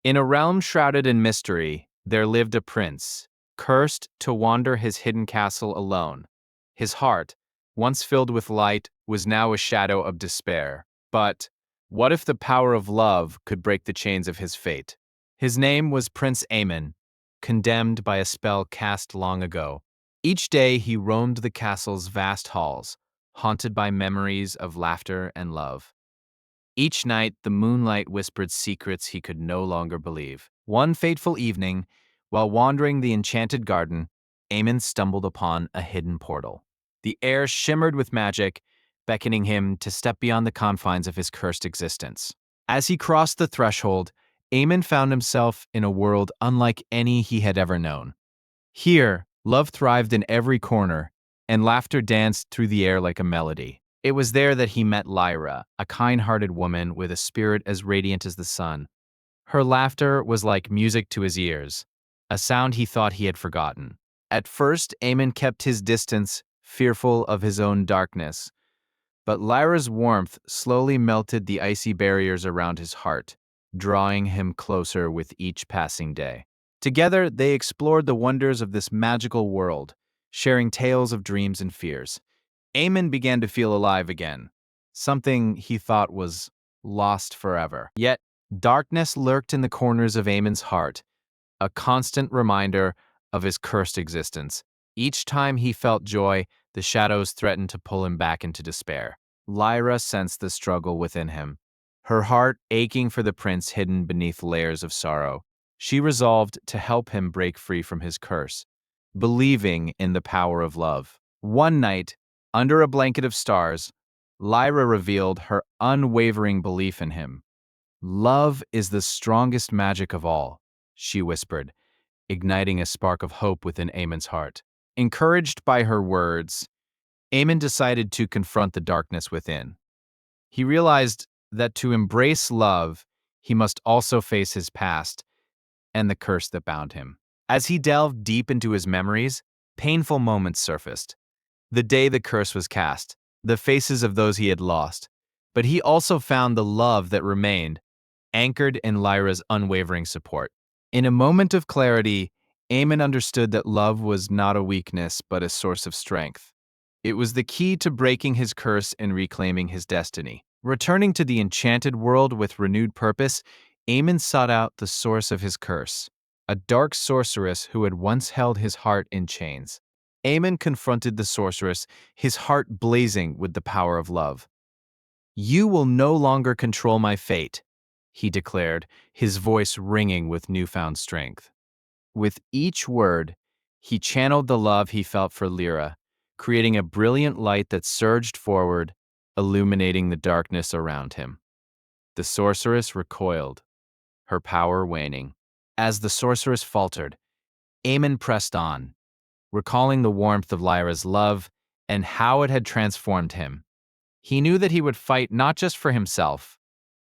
In a realm shrouded in mystery, there lived a prince, cursed to wander his hidden castle alone. His heart, once filled with light, was now a shadow of despair. But what if the power of love could break the chains of his fate? His name was Prince Aemon, condemned by a spell cast long ago. Each day he roamed the castle's vast halls, haunted by memories of laughter and love. Each night, the moonlight whispered secrets he could no longer believe. One fateful evening, while wandering the enchanted garden, Aemon stumbled upon a hidden portal. The air shimmered with magic, beckoning him to step beyond the confines of his cursed existence. As he crossed the threshold, Aemon found himself in a world unlike any he had ever known. Here, love thrived in every corner, and laughter danced through the air like a melody. It was there that he met Lyra, a kind-hearted woman with a spirit as radiant as the sun. Her laughter was like music to his ears, a sound he thought he had forgotten. At first, Aemon kept his distance, fearful of his own darkness. But Lyra's warmth slowly melted the icy barriers around his heart, drawing him closer with each passing day. Together, they explored the wonders of this magical world, sharing tales of dreams and fears. Aemon began to feel alive again, something he thought was lost forever. Yet, darkness lurked in the corners of Aemon's heart, a constant reminder of his cursed existence. Each time he felt joy, the shadows threatened to pull him back into despair. Lyra sensed the struggle within him, her heart aching for the prince hidden beneath layers of sorrow. She resolved to help him break free from his curse, believing in the power of love. One night, under a blanket of stars, Lyra revealed her unwavering belief in him. "Love is the strongest magic of all," she whispered, igniting a spark of hope within Aemon's heart. Encouraged by her words, Aemon decided to confront the darkness within. He realized that to embrace love, he must also face his past and the curse that bound him. As he delved deep into his memories, painful moments surfaced. The day the curse was cast, the faces of those he had lost. But he also found the love that remained, anchored in Lyra's unwavering support. In a moment of clarity, Aemon understood that love was not a weakness, but a source of strength. It was the key to breaking his curse and reclaiming his destiny. Returning to the enchanted world with renewed purpose, Aemon sought out the source of his curse, a dark sorceress who had once held his heart in chains. Aemon confronted the sorceress, his heart blazing with the power of love. "You will no longer control my fate," he declared, his voice ringing with newfound strength. With each word, he channeled the love he felt for Lyra, creating a brilliant light that surged forward, illuminating the darkness around him. The sorceress recoiled, her power waning. As the sorceress faltered, Aemon pressed on, recalling the warmth of Lyra's love and how it had transformed him. He knew that he would fight not just for himself,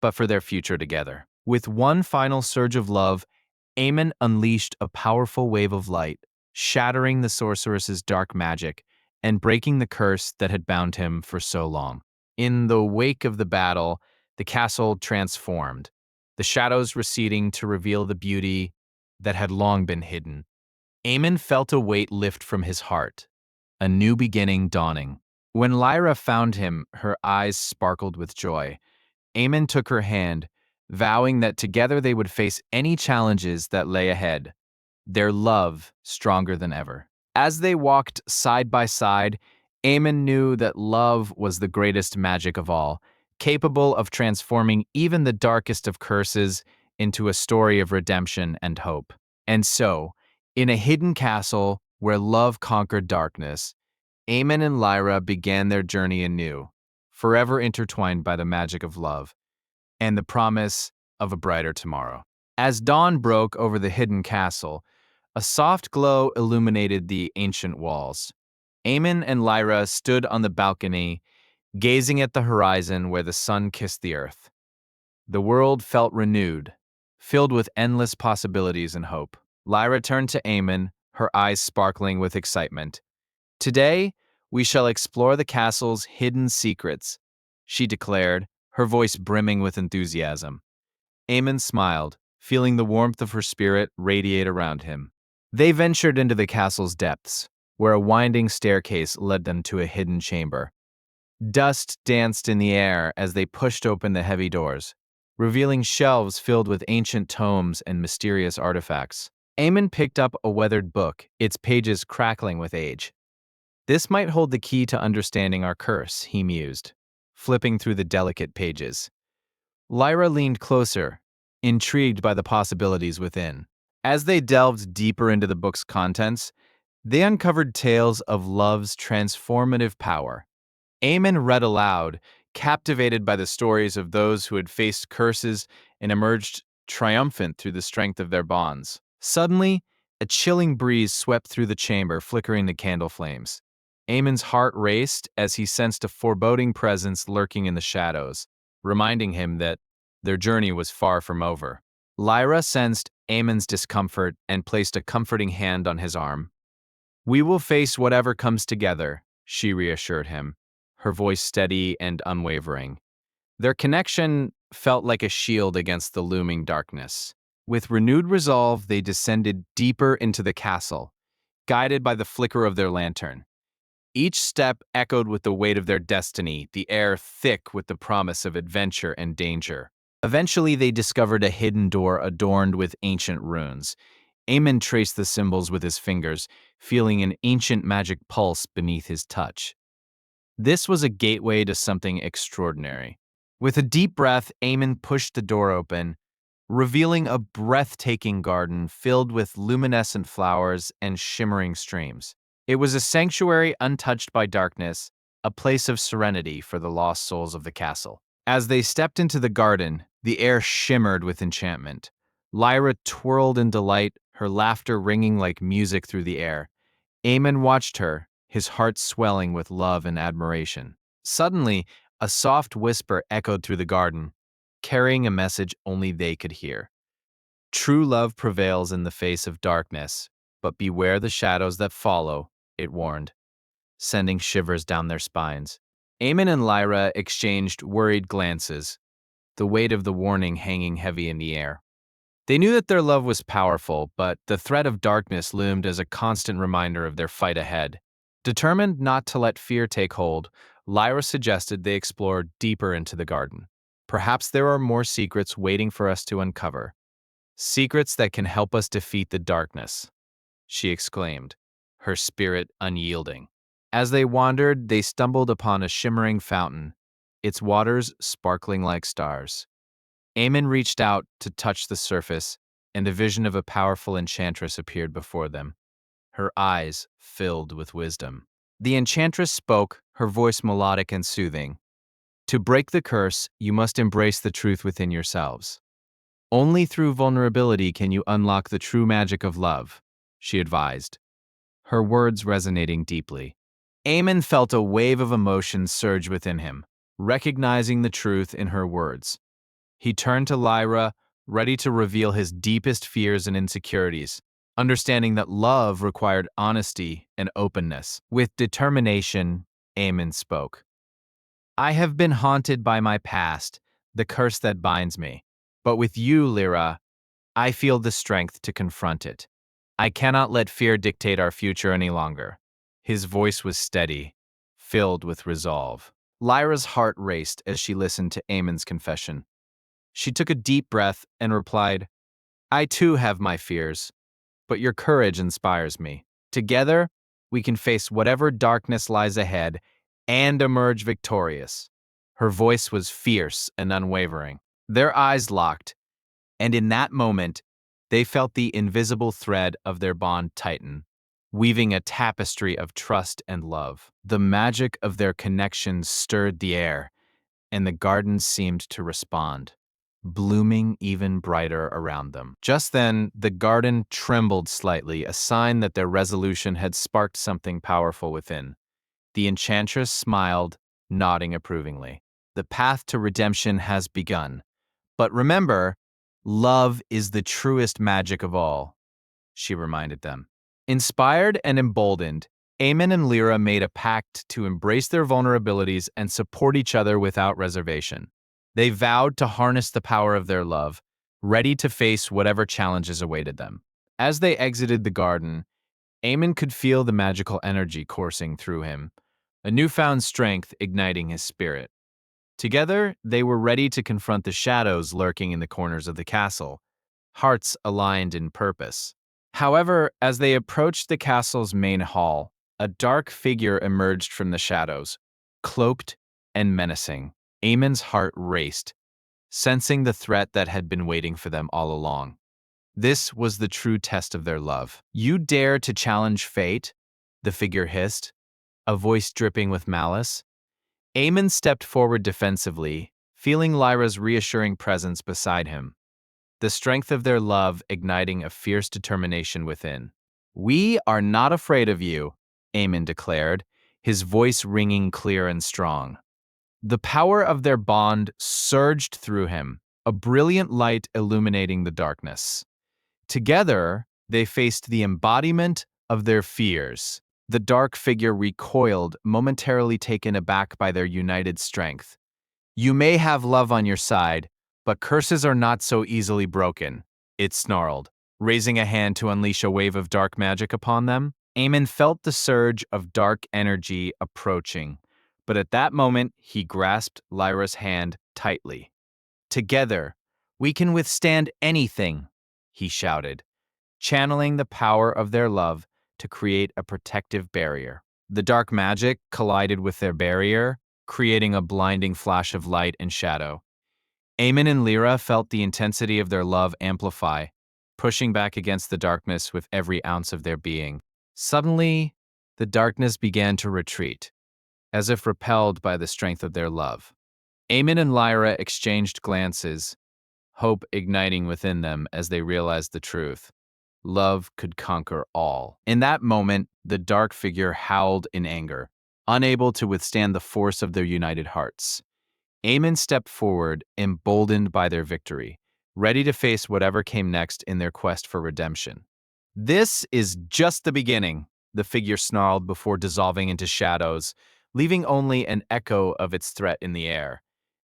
but for their future together. With one final surge of love, Aemon unleashed a powerful wave of light, shattering the sorceress's dark magic and breaking the curse that had bound him for so long. In the wake of the battle, the castle transformed, the shadows receding to reveal the beauty that had long been hidden. Aemon felt a weight lift from his heart, a new beginning dawning. When Lyra found him, her eyes sparkled with joy. Aemon took her hand, vowing that together they would face any challenges that lay ahead, their love stronger than ever. As they walked side by side, Aemon knew that love was the greatest magic of all, capable of transforming even the darkest of curses into a story of redemption and hope. And so, in a hidden castle where love conquered darkness, Aemon and Lyra began their journey anew, forever intertwined by the magic of love and the promise of a brighter tomorrow. As dawn broke over the hidden castle, a soft glow illuminated the ancient walls. Aemon and Lyra stood on the balcony, gazing at the horizon where the sun kissed the earth. The world felt renewed, filled with endless possibilities and hope. Lyra turned to Aemon, her eyes sparkling with excitement. "Today, we shall explore the castle's hidden secrets," she declared, her voice brimming with enthusiasm. Aemon smiled, feeling the warmth of her spirit radiate around him. They ventured into the castle's depths, where a winding staircase led them to a hidden chamber. Dust danced in the air as they pushed open the heavy doors, revealing shelves filled with ancient tomes and mysterious artifacts. Eamon picked up a weathered book, its pages crackling with age. This might hold the key to understanding our curse, he mused, flipping through the delicate pages. Lyra leaned closer, intrigued by the possibilities within. As they delved deeper into the book's contents, they uncovered tales of love's transformative power. Eamon read aloud, captivated by the stories of those who had faced curses and emerged triumphant through the strength of their bonds. Suddenly, a chilling breeze swept through the chamber, flickering the candle flames. Eamon's heart raced as he sensed a foreboding presence lurking in the shadows, reminding him that their journey was far from over. Lyra sensed Eamon's discomfort and placed a comforting hand on his arm. "We will face whatever comes together," she reassured him, her voice steady and unwavering. Their connection felt like a shield against the looming darkness. With renewed resolve, they descended deeper into the castle, guided by the flicker of their lantern. Each step echoed with the weight of their destiny, the air thick with the promise of adventure and danger. Eventually, they discovered a hidden door adorned with ancient runes. Eamon traced the symbols with his fingers, feeling an ancient magic pulse beneath his touch. This was a gateway to something extraordinary. With a deep breath, Eamon pushed the door open, revealing a breathtaking garden filled with luminescent flowers and shimmering streams. It was a sanctuary untouched by darkness, a place of serenity for the lost souls of the castle. As they stepped into the garden, the air shimmered with enchantment. Lyra twirled in delight, her laughter ringing like music through the air. Eamon watched her, his heart swelling with love and admiration. Suddenly, a soft whisper echoed through the garden, carrying a message only they could hear. "True love prevails in the face of darkness, but beware the shadows that follow," it warned, sending shivers down their spines. Eamon and Lyra exchanged worried glances, the weight of the warning hanging heavy in the air. They knew that their love was powerful, but the threat of darkness loomed as a constant reminder of their fight ahead. Determined not to let fear take hold, Lyra suggested they explore deeper into the garden. "Perhaps there are more secrets waiting for us to uncover. Secrets that can help us defeat the darkness," she exclaimed, her spirit unyielding. As they wandered, they stumbled upon a shimmering fountain, its waters sparkling like stars. Eamon reached out to touch the surface, and a vision of a powerful enchantress appeared before them, her eyes filled with wisdom. The enchantress spoke, her voice melodic and soothing. "To break the curse, you must embrace the truth within yourselves. Only through vulnerability can you unlock the true magic of love," she advised, her words resonating deeply. Eamon felt a wave of emotion surge within him, recognizing the truth in her words. He turned to Lyra, ready to reveal his deepest fears and insecurities, understanding that love required honesty and openness. With determination, Eamon spoke. "I have been haunted by my past, the curse that binds me. But with you, Lyra, I feel the strength to confront it. I cannot let fear dictate our future any longer." His voice was steady, filled with resolve. Lyra's heart raced as she listened to Eamon's confession. She took a deep breath and replied, "I too have my fears, but your courage inspires me. Together, we can face whatever darkness lies ahead and emerge victorious." Her voice was fierce and unwavering. Their eyes locked, and in that moment, they felt the invisible thread of their bond tighten, weaving a tapestry of trust and love. The magic of their connection stirred the air, and the garden seemed to respond, blooming even brighter around them. Just then, the garden trembled slightly, a sign that their resolution had sparked something powerful within. The enchantress smiled, nodding approvingly. "The path to redemption has begun. But remember, love is the truest magic of all," she reminded them. Inspired and emboldened, Eamon and Lyra made a pact to embrace their vulnerabilities and support each other without reservation. They vowed to harness the power of their love, ready to face whatever challenges awaited them. As they exited the garden, Aemon could feel the magical energy coursing through him, a newfound strength igniting his spirit. Together, they were ready to confront the shadows lurking in the corners of the castle, hearts aligned in purpose. However, as they approached the castle's main hall, a dark figure emerged from the shadows, cloaked and menacing. Aemon's heart raced, sensing the threat that had been waiting for them all along. This was the true test of their love. "You dare to challenge fate?" the figure hissed, a voice dripping with malice. Aemon stepped forward defensively, feeling Lyra's reassuring presence beside him, the strength of their love igniting a fierce determination within. "We are not afraid of you," Aemon declared, his voice ringing clear and strong. The power of their bond surged through him, a brilliant light illuminating the darkness. Together, they faced the embodiment of their fears. The dark figure recoiled, momentarily taken aback by their united strength. "You may have love on your side, but curses are not so easily broken," it snarled, raising a hand to unleash a wave of dark magic upon them. Aemon felt the surge of dark energy approaching, but at that moment he grasped Lyra's hand tightly. "Together, we can withstand anything," he shouted, channeling the power of their love to create a protective barrier. The dark magic collided with their barrier, creating a blinding flash of light and shadow. Aemon and Lyra felt the intensity of their love amplify, pushing back against the darkness with every ounce of their being. Suddenly, the darkness began to retreat, as if repelled by the strength of their love. Aemon and Lyra exchanged glances, hope igniting within them as they realized the truth. Love could conquer all. In that moment, the dark figure howled in anger, unable to withstand the force of their united hearts. Aemon stepped forward, emboldened by their victory, ready to face whatever came next in their quest for redemption. "This is just the beginning," the figure snarled before dissolving into shadows, leaving only an echo of its threat in the air.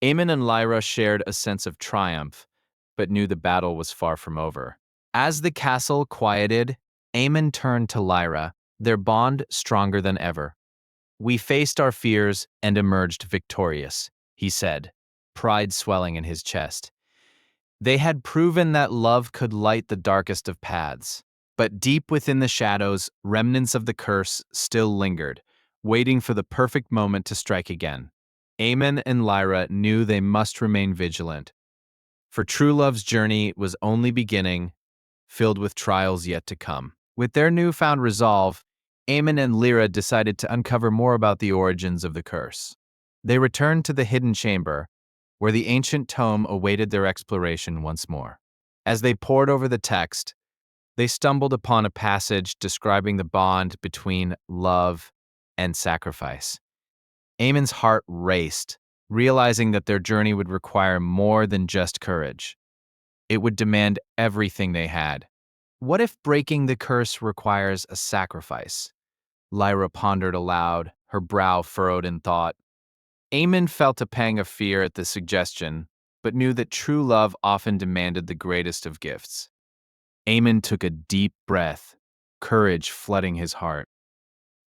Aemon and Lyra shared a sense of triumph, but knew the battle was far from over. As the castle quieted, Aemon turned to Lyra, their bond stronger than ever. "We faced our fears and emerged victorious," he said, pride swelling in his chest. They had proven that love could light the darkest of paths. But deep within the shadows, remnants of the curse still lingered, waiting for the perfect moment to strike again. Aemon and Lyra knew they must remain vigilant, for true love's journey was only beginning, filled with trials yet to come. With their newfound resolve, Aemon and Lyra decided to uncover more about the origins of the curse. They returned to the hidden chamber, where the ancient tome awaited their exploration once more. As they pored over the text, they stumbled upon a passage describing the bond between love and sacrifice. Aemon's heart raced, realizing that their journey would require more than just courage. It would demand everything they had. What if breaking the curse requires a sacrifice? Lyra pondered aloud, her brow furrowed in thought. Aemon felt a pang of fear at the suggestion, but knew that true love often demanded the greatest of gifts. Aemon took a deep breath, courage flooding his heart.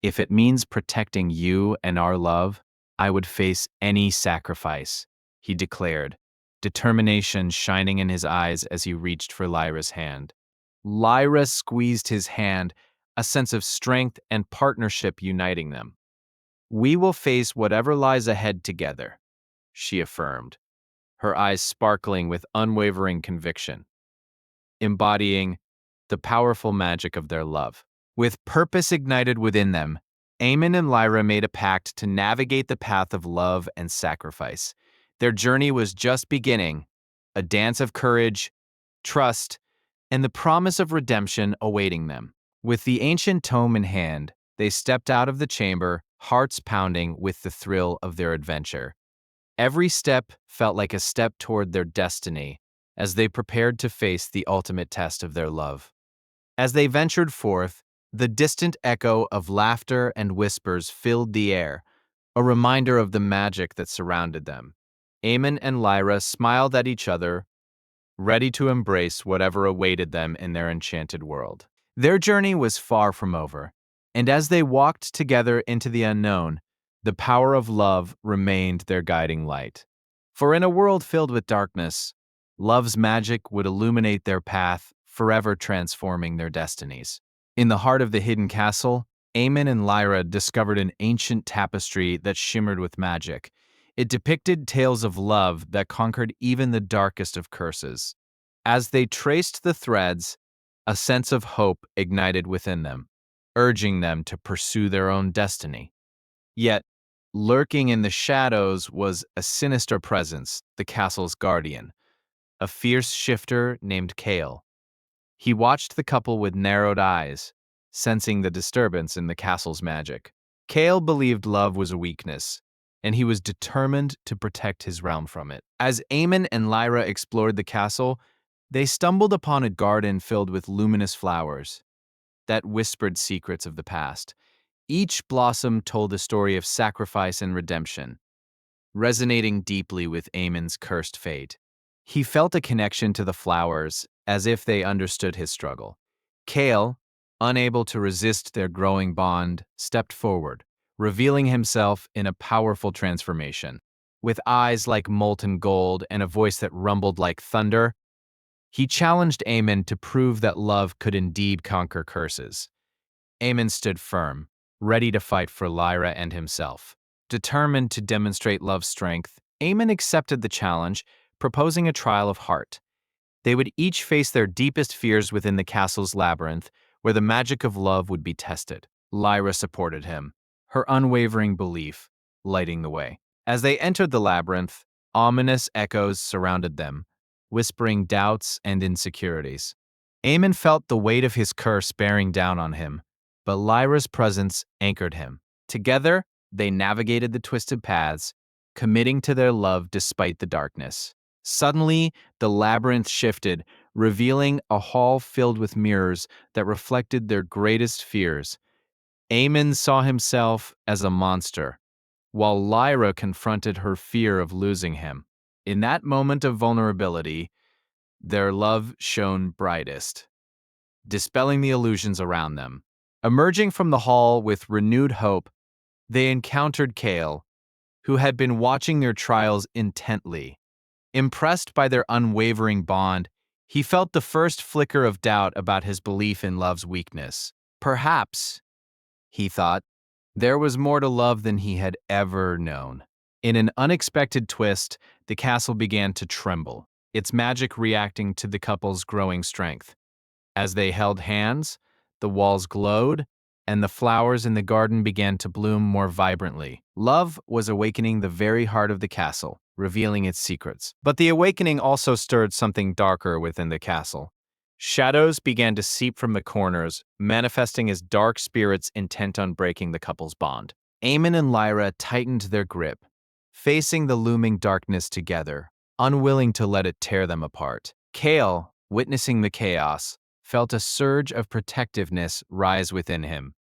"If it means protecting you and our love, I would face any sacrifice," he declared, determination shining in his eyes as he reached for Lyra's hand. Lyra squeezed his hand, a sense of strength and partnership uniting them. "We will face whatever lies ahead together," she affirmed, her eyes sparkling with unwavering conviction, embodying the powerful magic of their love. With purpose ignited within them, Aemon and Lyra made a pact to navigate the path of love and sacrifice. Their journey was just beginning, a dance of courage, trust, and the promise of redemption awaiting them. With the ancient tome in hand, they stepped out of the chamber, hearts pounding with the thrill of their adventure. Every step felt like a step toward their destiny as they prepared to face the ultimate test of their love. As they ventured forth, the distant echo of laughter and whispers filled the air, a reminder of the magic that surrounded them. Aemon and Lyra smiled at each other, ready to embrace whatever awaited them in their enchanted world. Their journey was far from over, and as they walked together into the unknown, the power of love remained their guiding light. For in a world filled with darkness, love's magic would illuminate their path, forever transforming their destinies. In the heart of the hidden castle, Eamon and Lyra discovered an ancient tapestry that shimmered with magic. It depicted tales of love that conquered even the darkest of curses. As they traced the threads, a sense of hope ignited within them, urging them to pursue their own destiny. Yet, lurking in the shadows was a sinister presence, the castle's guardian, a fierce shifter named Kale. He watched the couple with narrowed eyes, sensing the disturbance in the castle's magic. Kale believed love was a weakness, and he was determined to protect his realm from it. As Eamon and Lyra explored the castle, they stumbled upon a garden filled with luminous flowers that whispered secrets of the past. Each blossom told a story of sacrifice and redemption, resonating deeply with Eamon's cursed fate. He felt a connection to the flowers, as if they understood his struggle. Kale, unable to resist their growing bond, stepped forward, revealing himself in a powerful transformation. With eyes like molten gold and a voice that rumbled like thunder, he challenged Eamon to prove that love could indeed conquer curses. Eamon stood firm, ready to fight for Lyra and himself. Determined to demonstrate love's strength, Eamon accepted the challenge, proposing a trial of heart. They would each face their deepest fears within the castle's labyrinth, where the magic of love would be tested. Lyra supported him, her unwavering belief lighting the way. As they entered the labyrinth, ominous echoes surrounded them, whispering doubts and insecurities. Eamon felt the weight of his curse bearing down on him, but Lyra's presence anchored him. Together, they navigated the twisted paths, committing to their love despite the darkness. Suddenly, the labyrinth shifted, revealing a hall filled with mirrors that reflected their greatest fears. Eamon saw himself as a monster, while Lyra confronted her fear of losing him. In that moment of vulnerability, their love shone brightest, dispelling the illusions around them. Emerging from the hall with renewed hope, they encountered Kale, who had been watching their trials intently. Impressed by their unwavering bond, he felt the first flicker of doubt about his belief in love's weakness. Perhaps, he thought, there was more to love than he had ever known. In an unexpected twist, the castle began to tremble, its magic reacting to the couple's growing strength. As they held hands, the walls glowed, and the flowers in the garden began to bloom more vibrantly. Love was awakening the very heart of the castle, revealing its secrets. But the awakening also stirred something darker within the castle. Shadows began to seep from the corners, manifesting as dark spirits intent on breaking the couple's bond. Eamon and Lyra tightened their grip, facing the looming darkness together, unwilling to let it tear them apart. Kale, witnessing the chaos, felt a surge of protectiveness rise within him.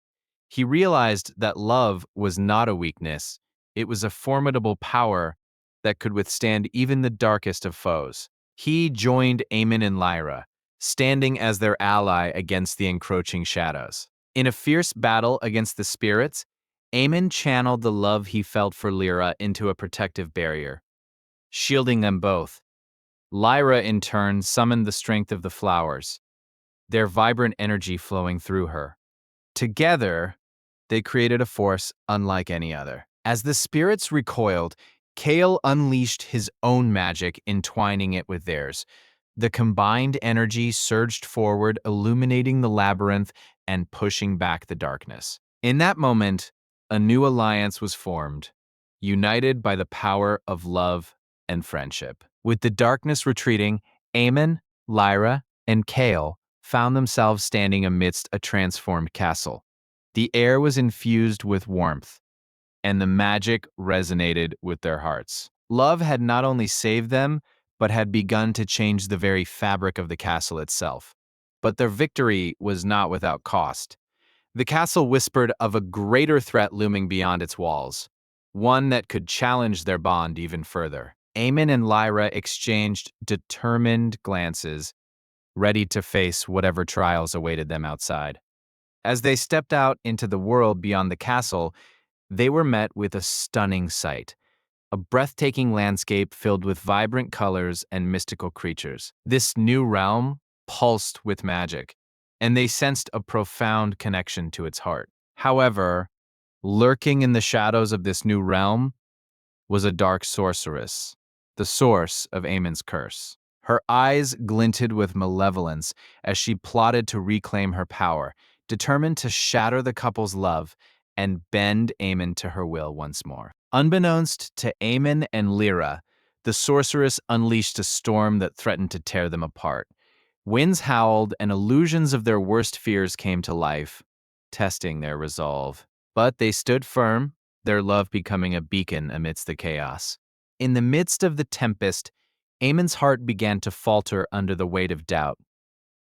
He realized that love was not a weakness, it was a formidable power that could withstand even the darkest of foes. He joined Eamon and Lyra, standing as their ally against the encroaching shadows. In a fierce battle against the spirits, Eamon channeled the love he felt for Lyra into a protective barrier, shielding them both. Lyra, in turn, summoned the strength of the flowers, their vibrant energy flowing through her. Together, they created a force unlike any other. As the spirits recoiled, Kale unleashed his own magic, entwining it with theirs. The combined energy surged forward, illuminating the labyrinth and pushing back the darkness. In that moment, a new alliance was formed, united by the power of love and friendship. With the darkness retreating, Eamon, Lyra, and Kale found themselves standing amidst a transformed castle. The air was infused with warmth, and the magic resonated with their hearts. Love had not only saved them, but had begun to change the very fabric of the castle itself. But their victory was not without cost. The castle whispered of a greater threat looming beyond its walls, one that could challenge their bond even further. Eamon and Lyra exchanged determined glances, ready to face whatever trials awaited them outside. As they stepped out into the world beyond the castle, they were met with a stunning sight. A breathtaking landscape filled with vibrant colors and mystical creatures. This new realm pulsed with magic, and they sensed a profound connection to its heart. However, lurking in the shadows of this new realm was a dark sorceress, the source of Aemon's curse. Her eyes glinted with malevolence as she plotted to reclaim her power, determined to shatter the couple's love and bend Aemon to her will once more. Unbeknownst to Aemon and Lyra, the sorceress unleashed a storm that threatened to tear them apart. Winds howled and illusions of their worst fears came to life, testing their resolve. But they stood firm, their love becoming a beacon amidst the chaos. In the midst of the tempest, Aemon's heart began to falter under the weight of doubt.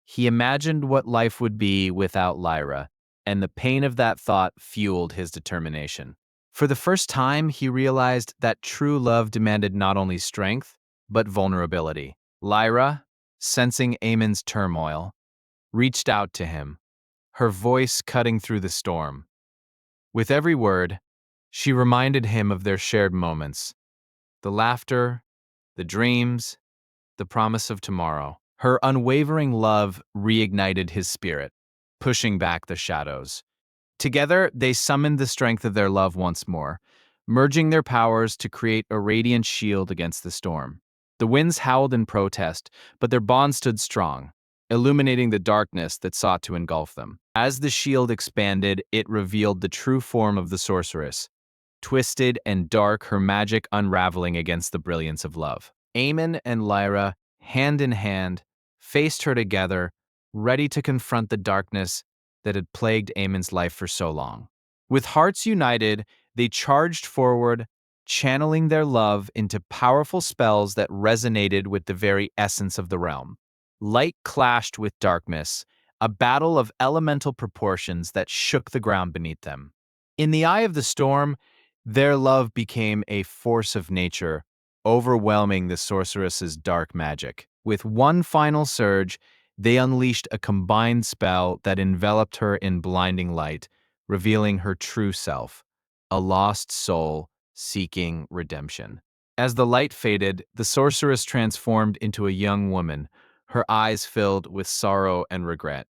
He imagined what life would be without Lyra, and the pain of that thought fueled his determination. For the first time, he realized that true love demanded not only strength, but vulnerability. Lyra, sensing Aemon's turmoil, reached out to him, her voice cutting through the storm. With every word, she reminded him of their shared moments, the laughter, the dreams, the promise of tomorrow. Her unwavering love reignited his spirit, pushing back the shadows. Together, they summoned the strength of their love once more, merging their powers to create a radiant shield against the storm. The winds howled in protest, but their bond stood strong, illuminating the darkness that sought to engulf them. As the shield expanded, it revealed the true form of the sorceress, twisted and dark, her magic unraveling against the brilliance of love. Aemon and Lyra, hand in hand, faced her together, ready to confront the darkness that had plagued Aemon's life for so long. With hearts united, they charged forward, channeling their love into powerful spells that resonated with the very essence of the realm. Light clashed with darkness, a battle of elemental proportions that shook the ground beneath them. In the eye of the storm, their love became a force of nature, overwhelming the sorceress's dark magic. With one final surge, they unleashed a combined spell that enveloped her in blinding light, revealing her true self, a lost soul seeking redemption. As the light faded, the sorceress transformed into a young woman, her eyes filled with sorrow and regret.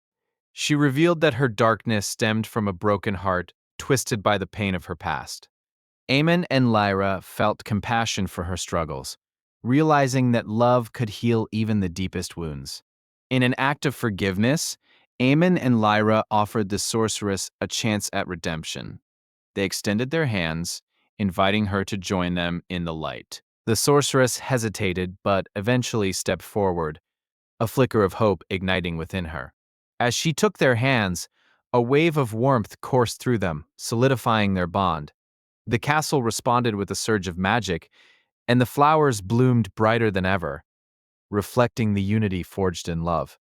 She revealed that her darkness stemmed from a broken heart, twisted by the pain of her past. Aemon and Lyra felt compassion for her struggles, realizing that love could heal even the deepest wounds. In an act of forgiveness, Aemon and Lyra offered the sorceress a chance at redemption. They extended their hands, inviting her to join them in the light. The sorceress hesitated, but eventually stepped forward, a flicker of hope igniting within her. As she took their hands, a wave of warmth coursed through them, solidifying their bond. The castle responded with a surge of magic, and the flowers bloomed brighter than ever, reflecting the unity forged in love.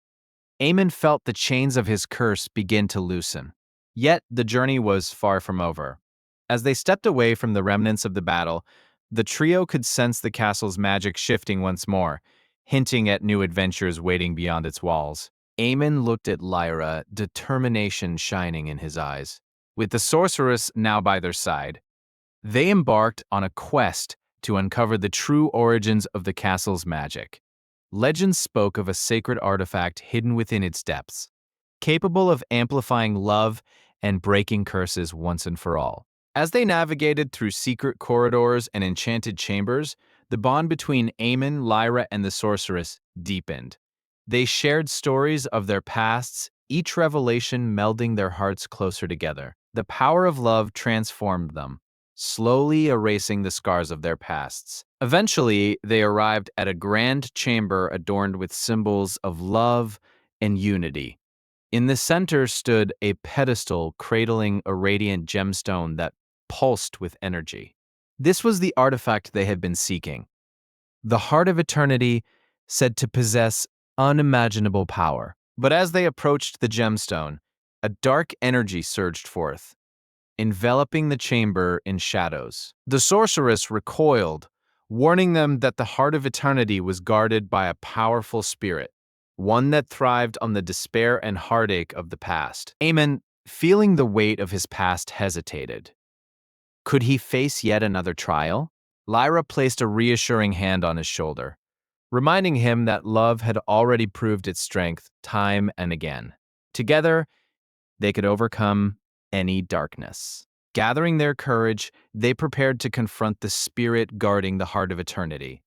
Aemon felt the chains of his curse begin to loosen. Yet the journey was far from over. As they stepped away from the remnants of the battle, the trio could sense the castle's magic shifting once more, hinting at new adventures waiting beyond its walls. Aemon looked at Lyra, determination shining in his eyes. With the sorceress now by their side, they embarked on a quest to uncover the true origins of the castle's magic. Legends spoke of a sacred artifact hidden within its depths, capable of amplifying love and breaking curses once and for all. As they navigated through secret corridors and enchanted chambers, the bond between Aemon, Lyra, and the sorceress deepened. They shared stories of their pasts, each revelation melding their hearts closer together. The power of love transformed them, slowly erasing the scars of their pasts. Eventually, they arrived at a grand chamber adorned with symbols of love and unity. In the center stood a pedestal cradling a radiant gemstone that pulsed with energy. This was the artifact they had been seeking, the Heart of Eternity, said to possess unimaginable power. But as they approached the gemstone, a dark energy surged forth, enveloping the chamber in shadows. The sorceress recoiled, warning them that the heart of eternity was guarded by a powerful spirit, one that thrived on the despair and heartache of the past. Aemon, feeling the weight of his past, hesitated. Could he face yet another trial? Lyra placed a reassuring hand on his shoulder, reminding him that love had already proved its strength time and again. Together, they could overcome any darkness. Gathering their courage, they prepared to confront the spirit guarding the heart of eternity.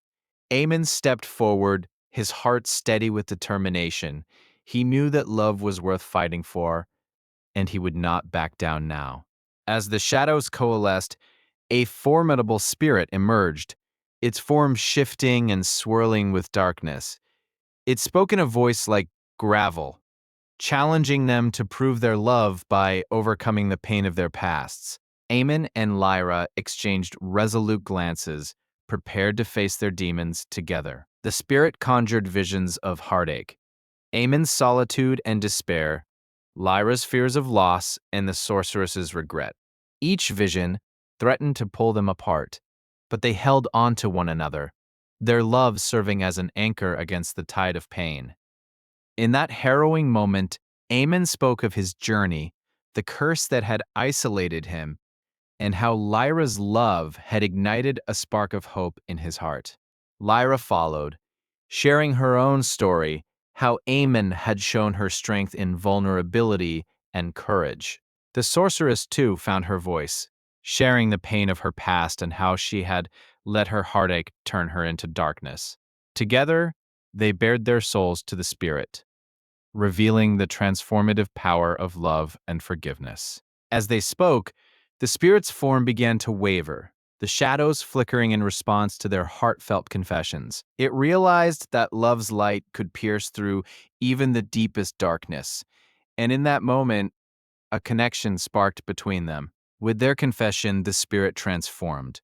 Aemon stepped forward, his heart steady with determination. He knew that love was worth fighting for, and he would not back down now. As the shadows coalesced, a formidable spirit emerged, its form shifting and swirling with darkness. It spoke in a voice like gravel, challenging them to prove their love by overcoming the pain of their pasts. Aemon and Lyra exchanged resolute glances, prepared to face their demons together. The spirit conjured visions of heartache, Aemon's solitude and despair, Lyra's fears of loss, and the sorceress's regret. Each vision threatened to pull them apart, but they held on to one another, their love serving as an anchor against the tide of pain. In that harrowing moment, Aemon spoke of his journey, the curse that had isolated him, and how Lyra's love had ignited a spark of hope in his heart. Lyra followed, sharing her own story, how Aemon had shown her strength in vulnerability and courage. The sorceress, too, found her voice, sharing the pain of her past and how she had let her heartache turn her into darkness. Together, they bared their souls to the spirit, revealing the transformative power of love and forgiveness. As they spoke, the spirit's form began to waver, the shadows flickering in response to their heartfelt confessions. It realized that love's light could pierce through even the deepest darkness, and in that moment, a connection sparked between them. With their confession, the spirit transformed,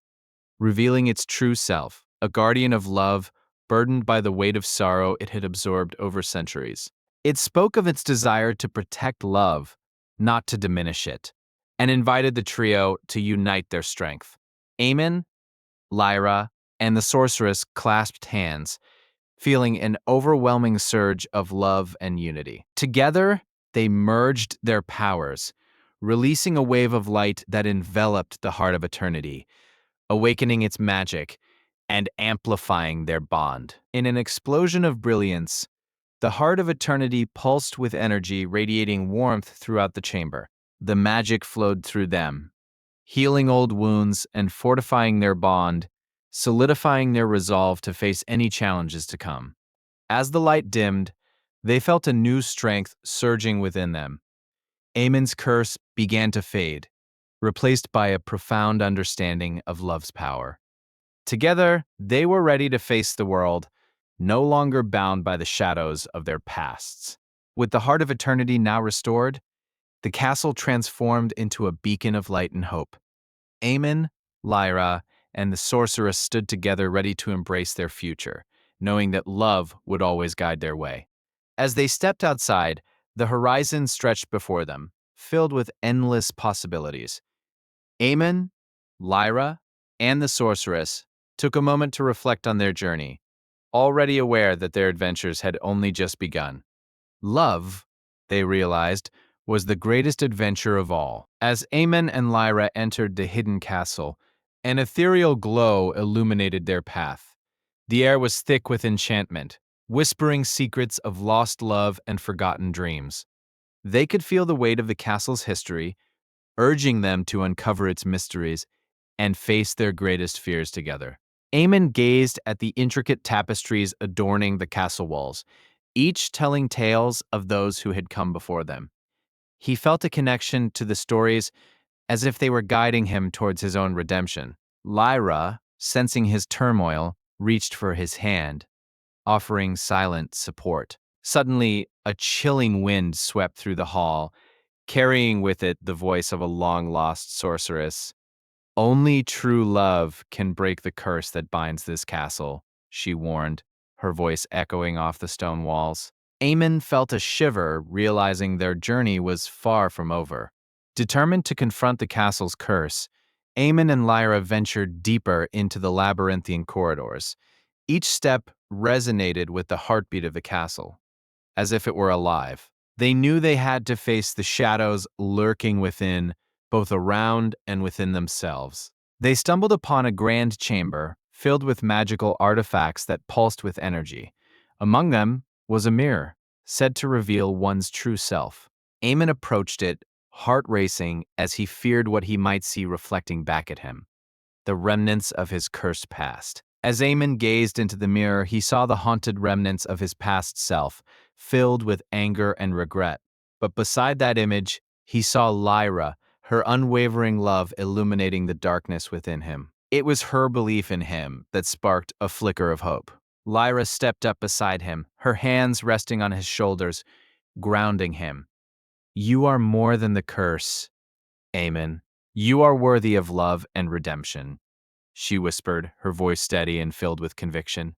revealing its true self, a guardian of love, burdened by the weight of sorrow it had absorbed over centuries. It spoke of its desire to protect love, not to diminish it, and invited the trio to unite their strength. Aemon, Lyra, and the sorceress clasped hands, feeling an overwhelming surge of love and unity. Together, they merged their powers, releasing a wave of light that enveloped the heart of eternity, awakening its magic and amplifying their bond. In an explosion of brilliance, the heart of eternity pulsed with energy, radiating warmth throughout the chamber. The magic flowed through them, healing old wounds and fortifying their bond, solidifying their resolve to face any challenges to come. As the light dimmed, they felt a new strength surging within them. Aemon's curse began to fade, replaced by a profound understanding of love's power. Together, they were ready to face the world, no longer bound by the shadows of their pasts. With the heart of eternity now restored, the castle transformed into a beacon of light and hope. Aemon, Lyra, and the sorceress stood together ready to embrace their future, knowing that love would always guide their way. As they stepped outside, the horizon stretched before them, filled with endless possibilities. Aemon, Lyra, and the sorceress took a moment to reflect on their journey, already aware that their adventures had only just begun. Love, they realized, was the greatest adventure of all. As Aemon and Lyra entered the hidden castle, an ethereal glow illuminated their path. The air was thick with enchantment, whispering secrets of lost love and forgotten dreams. They could feel the weight of the castle's history, urging them to uncover its mysteries and face their greatest fears together. Aemon gazed at the intricate tapestries adorning the castle walls, each telling tales of those who had come before them. He felt a connection to the stories as if they were guiding him towards his own redemption. Lyra, sensing his turmoil, reached for his hand, offering silent support. Suddenly, a chilling wind swept through the hall, carrying with it the voice of a long-lost sorceress. "Only true love can break the curse that binds this castle," she warned, her voice echoing off the stone walls. Aemon felt a shiver, realizing their journey was far from over. Determined to confront the castle's curse, Eamon and Lyra ventured deeper into the labyrinthine corridors. Each step resonated with the heartbeat of the castle, as if it were alive. They knew they had to face the shadows lurking within, both around and within themselves. They stumbled upon a grand chamber filled with magical artifacts that pulsed with energy. Among them was a mirror, said to reveal one's true self. Eamon approached it, heart racing as he feared what he might see reflecting back at him, the remnants of his cursed past. As Eamon gazed into the mirror, he saw the haunted remnants of his past self, filled with anger and regret. But beside that image, he saw Lyra, her unwavering love illuminating the darkness within him. It was her belief in him that sparked a flicker of hope. Lyra stepped up beside him, her hands resting on his shoulders, grounding him. "You are more than the curse, Eamon. You are worthy of love and redemption," she whispered, her voice steady and filled with conviction.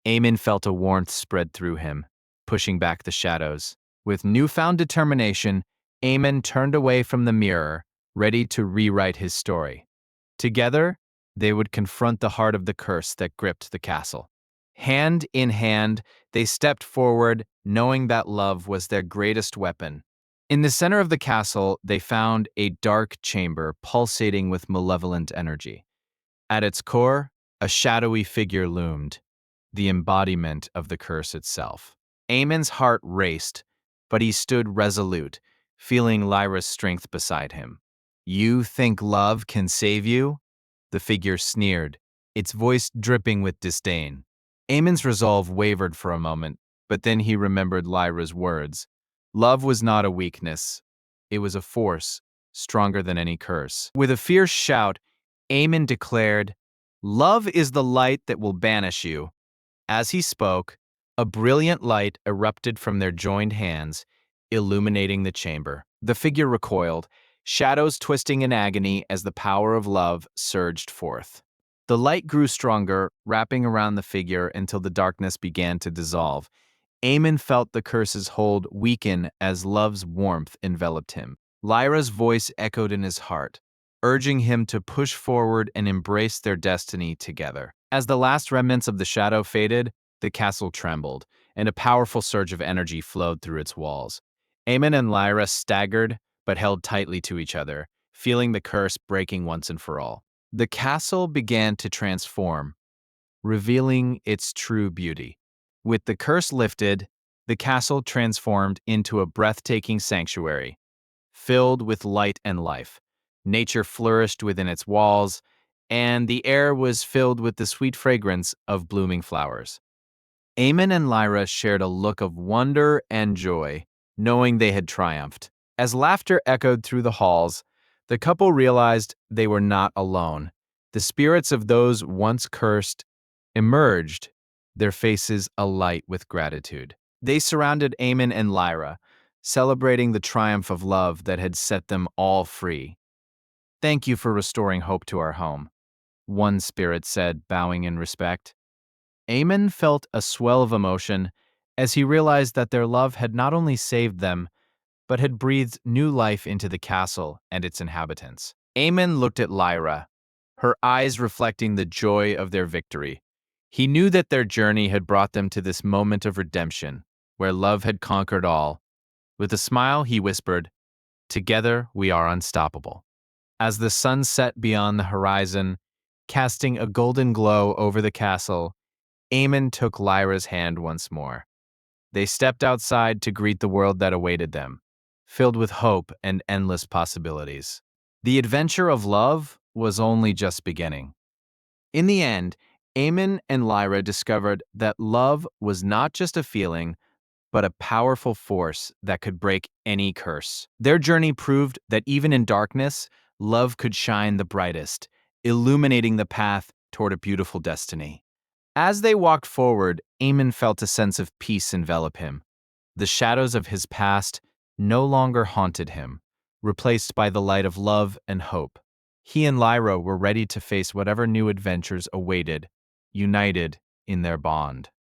Eamon felt a warmth spread through him, pushing back the shadows. With newfound determination, Eamon turned away from the mirror, ready to rewrite his story. Together, they would confront the heart of the curse that gripped the castle. Hand in hand, they stepped forward, knowing that love was their greatest weapon. In the center of the castle, they found a dark chamber pulsating with malevolent energy. At its core, a shadowy figure loomed, the embodiment of the curse itself. Eamon's heart raced, but he stood resolute, feeling Lyra's strength beside him. "You think love can save you?" The figure sneered, its voice dripping with disdain. Eamon's resolve wavered for a moment, but then he remembered Lyra's words. Love was not a weakness. It was a force, stronger than any curse. With a fierce shout, Eamon declared, "Love is the light that will banish you." As he spoke, a brilliant light erupted from their joined hands, illuminating the chamber. The figure recoiled, shadows twisting in agony as the power of love surged forth. The light grew stronger, wrapping around the figure until the darkness began to dissolve. Eamon felt the curse's hold weaken as love's warmth enveloped him. Lyra's voice echoed in his heart, urging him to push forward and embrace their destiny together. As the last remnants of the shadow faded, the castle trembled, and a powerful surge of energy flowed through its walls. Eamon and Lyra staggered, but held tightly to each other, feeling the curse breaking once and for all. The castle began to transform, revealing its true beauty. With the curse lifted, the castle transformed into a breathtaking sanctuary, filled with light and life. Nature flourished within its walls, and the air was filled with the sweet fragrance of blooming flowers. Eamon and Lyra shared a look of wonder and joy, knowing they had triumphed. As laughter echoed through the halls, the couple realized they were not alone. The spirits of those once cursed emerged, their faces alight with gratitude. They surrounded Eamon and Lyra, celebrating the triumph of love that had set them all free. "Thank you for restoring hope to our home," one spirit said, bowing in respect. Eamon felt a swell of emotion as he realized that their love had not only saved them, but had breathed new life into the castle and its inhabitants. Eamon looked at Lyra, her eyes reflecting the joy of their victory. He knew that their journey had brought them to this moment of redemption, where love had conquered all. With a smile, he whispered, "Together we are unstoppable." As the sun set beyond the horizon, casting a golden glow over the castle, Eamon took Lyra's hand once more. They stepped outside to greet the world that awaited them, filled with hope and endless possibilities. The adventure of love was only just beginning. In the end, Eamon and Lyra discovered that love was not just a feeling, but a powerful force that could break any curse. Their journey proved that even in darkness, love could shine the brightest, illuminating the path toward a beautiful destiny. As they walked forward, Eamon felt a sense of peace envelop him. The shadows of his past no longer haunted him, replaced by the light of love and hope. He and Lyra were ready to face whatever new adventures awaited, united in their bond.